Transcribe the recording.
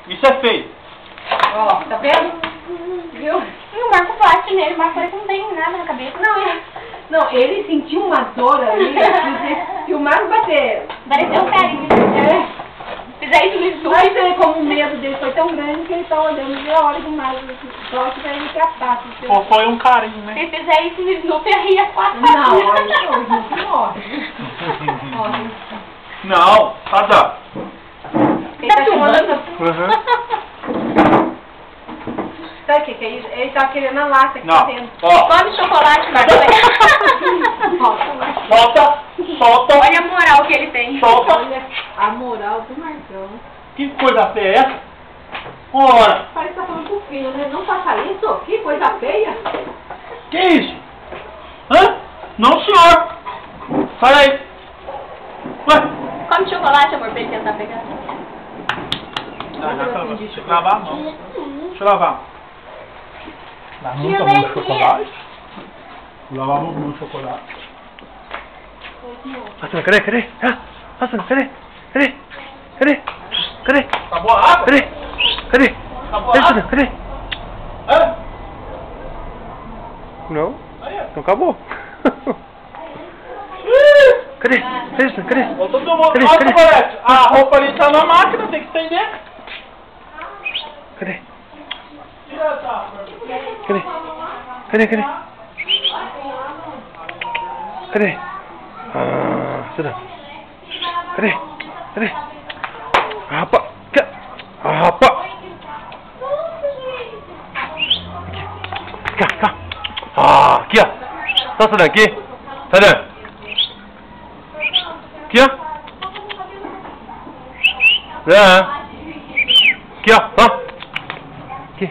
Isso é feio. Ó, tá vendo? Viu? E o Marco bate nele, mas parece que não tem nada na cabeça. Não, ele sentiu uma dor ali, se o Marco bater... Pareceu um carinho. Fizer isso no estúdio. Mas ele, como o medo dele foi tão grande que ele tá olhando ver a hora que o Marco toque pra ele captar. Ou foi um carinho, né? Se fizer isso no Snoopy, aí ia quatro. Não, aí o Snoopy morre. Morre. Não, tá. Ele tá chamando... Uhum. Sabe o que é isso? Ele tá querendo a lata que Não, tá dentro. ó. Come chocolate, Marco. Solta. Olha a moral que ele tem. Solta. Olha a moral do Marcão. Que coisa feia é essa? Ora, Parece que tá falando pro filho, né? Não faça isso? Que coisa feia. que isso? Hã? Não, senhor. Para aí. Ué? Come chocolate, amor, pra ele tentar pegar. Deixa eu lavar a mão. Deixa eu lavar. Tia Letícia. Lavar a mão no chocolate. Asuna, cadê? Asuna, cadê? Acabou a água? Cadê? Acabou a água? Cadê? Hã? Não, Aí, não acabou. Cadê? ó. Todo mundo. Olha, Colete, a roupa ali tá na máquina, tem que estender. Cadê? Tira essa. Cadê? Asuna. Cadê? Apa? Cá. Aqui, ó. Tá Asuna, aqui. Tá vendo? Aqui, ó. Aqui, ó. Aqui.